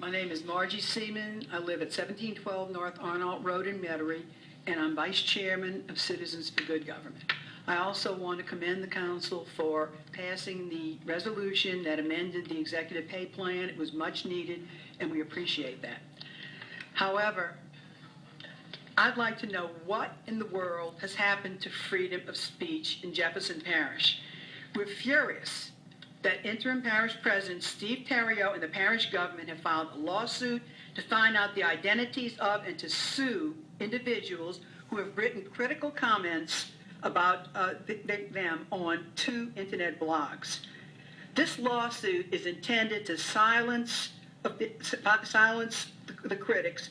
My name is Margie Seemann. I live at 1712 North Arnault Road in Metairie, and I'm Vice Chairman of Citizens for Good Government. I also want to commend the Council for passing the resolution that amended the executive pay plan. It was much needed, and we appreciate that. However, I'd like to know what in the world has happened to freedom of speech in Jefferson Parish. We're furious that interim parish president Steve Terrio and the parish government have filed a lawsuit to find out the identities of and to sue individuals who have written critical comments about them on 2 internet blogs. This lawsuit is intended to silence the critics,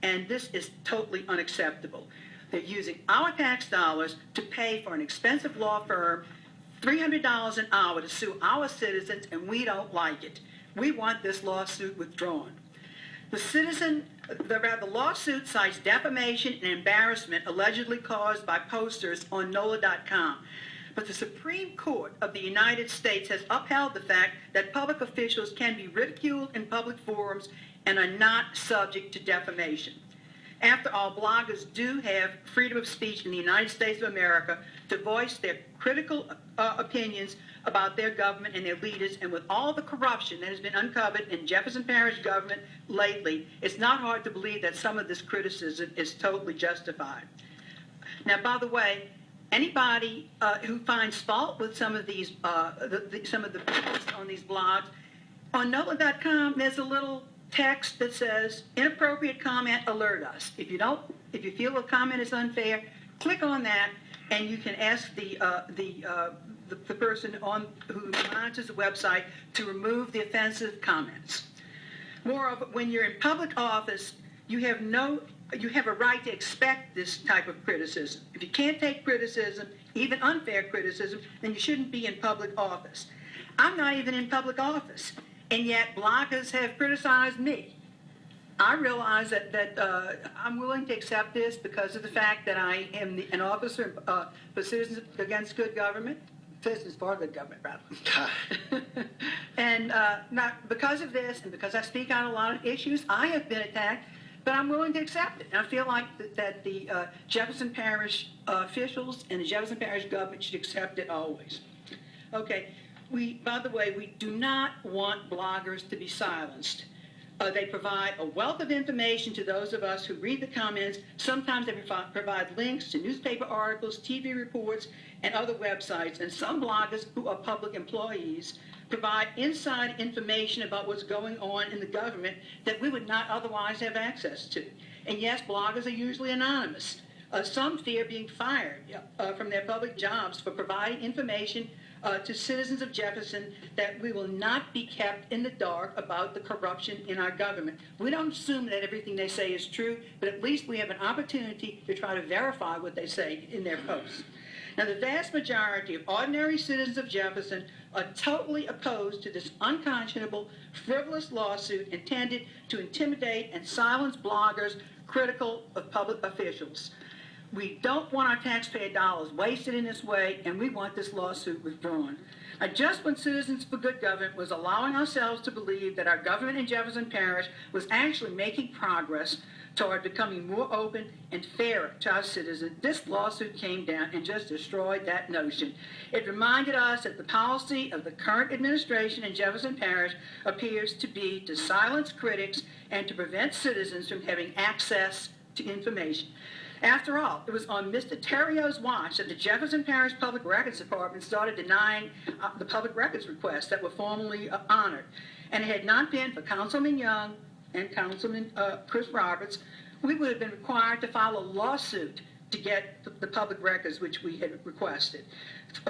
and this is totally unacceptable. They're using our tax dollars to pay for an expensive law firm $300 an hour to sue our citizens, and we don't like it. We want this lawsuit withdrawn. The lawsuit cites defamation and embarrassment allegedly caused by posters on NOLA.com. But the Supreme Court of the United States has upheld the fact that public officials can be ridiculed in public forums and are not subject to defamation. After all, bloggers do have freedom of speech in the United States of America to voice their critical opinions about their government and their leaders, and with all the corruption that has been uncovered in Jefferson Parish government lately, it's not hard to believe that some of this criticism is totally justified. Now, by the way, anybody who finds fault with some of these, some of the posts on these blogs, on NOLA.com, there's a little text that says, inappropriate comment, alert us. If you feel a comment is unfair, click on that, and you can ask the person who monitors the website to remove the offensive comments. Moreover, when you're in public office, you have a right to expect this type of criticism. If you can't take criticism, even unfair criticism, then you shouldn't be in public office. I'm not even in public office, and yet bloggers have criticized me. I realize that I'm willing to accept this because of the fact that I am an officer for Citizens Against Good Government, Citizens for Good Government, rather. And not because of this, and because I speak on a lot of issues, I have been attacked, but I'm willing to accept it. And I feel like that the Jefferson Parish officials and the Jefferson Parish government should accept it always. Okay. By the way, we do not want bloggers to be silenced. They provide a wealth of information to those of us who read the comments. Sometimes they provide links to newspaper articles, TV reports, and other websites. And some bloggers who are public employees provide inside information about what's going on in the government that we would not otherwise have access to. And yes, bloggers are usually anonymous. Some fear being fired from their public jobs for providing information to citizens of Jefferson that we will not be kept in the dark about the corruption in our government. We don't assume that everything they say is true, but at least we have an opportunity to try to verify what they say in their posts. Now, the vast majority of ordinary citizens of Jefferson are totally opposed to this unconscionable, frivolous lawsuit intended to intimidate and silence bloggers critical of public officials. We don't want our taxpayer dollars wasted in this way, and we want this lawsuit withdrawn. Just when Citizens for Good Government was allowing ourselves to believe that our government in Jefferson Parish was actually making progress toward becoming more open and fairer to our citizens, this lawsuit came down and just destroyed that notion. It reminded us that the policy of the current administration in Jefferson Parish appears to be to silence critics and to prevent citizens from having access to information. After all, it was on Mr. Terrio's watch that the Jefferson Parish Public Records Department started denying the public records requests that were formally honored. And it had not been for Councilman Young and Councilman Chris Roberts, we would have been required to file a lawsuit to get the public records which we had requested.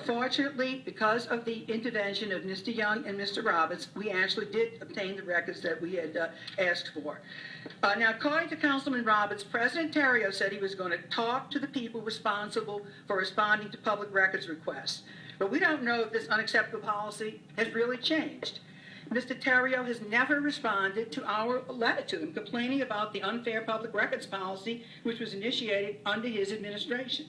Fortunately, because of the intervention of Mr. Young and Mr. Roberts, we actually did obtain the records that we had asked for. Now, according to Councilman Roberts, President Terrio said he was going to talk to the people responsible for responding to public records requests. But we don't know if this unacceptable policy has really changed. Mr. Terrio has never responded to our letter to him complaining about the unfair public records policy which was initiated under his administration.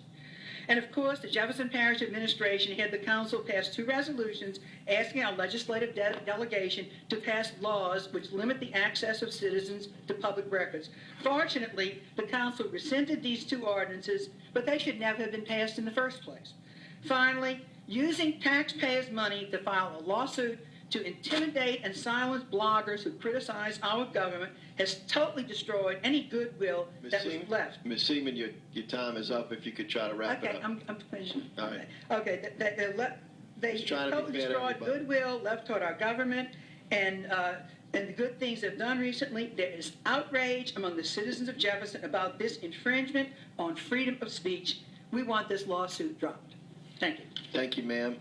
And of course, the Jefferson Parish administration had the council pass 2 resolutions asking our legislative delegation to pass laws which limit the access of citizens to public records. Fortunately, the council rescinded these 2 ordinances, but they should never have been passed in the first place. Finally, using taxpayers' money to file a lawsuit to intimidate and silence bloggers who criticize our government has totally destroyed any goodwill that was left. Ms. Seemann, your time is up. If you could try to wrap it up. Okay, I'm finishing. All right. Okay, they totally destroyed goodwill left toward our government, and the good things they've done recently. There is outrage among the citizens of Jefferson about this infringement on freedom of speech. We want this lawsuit dropped. Thank you. Thank you, ma'am.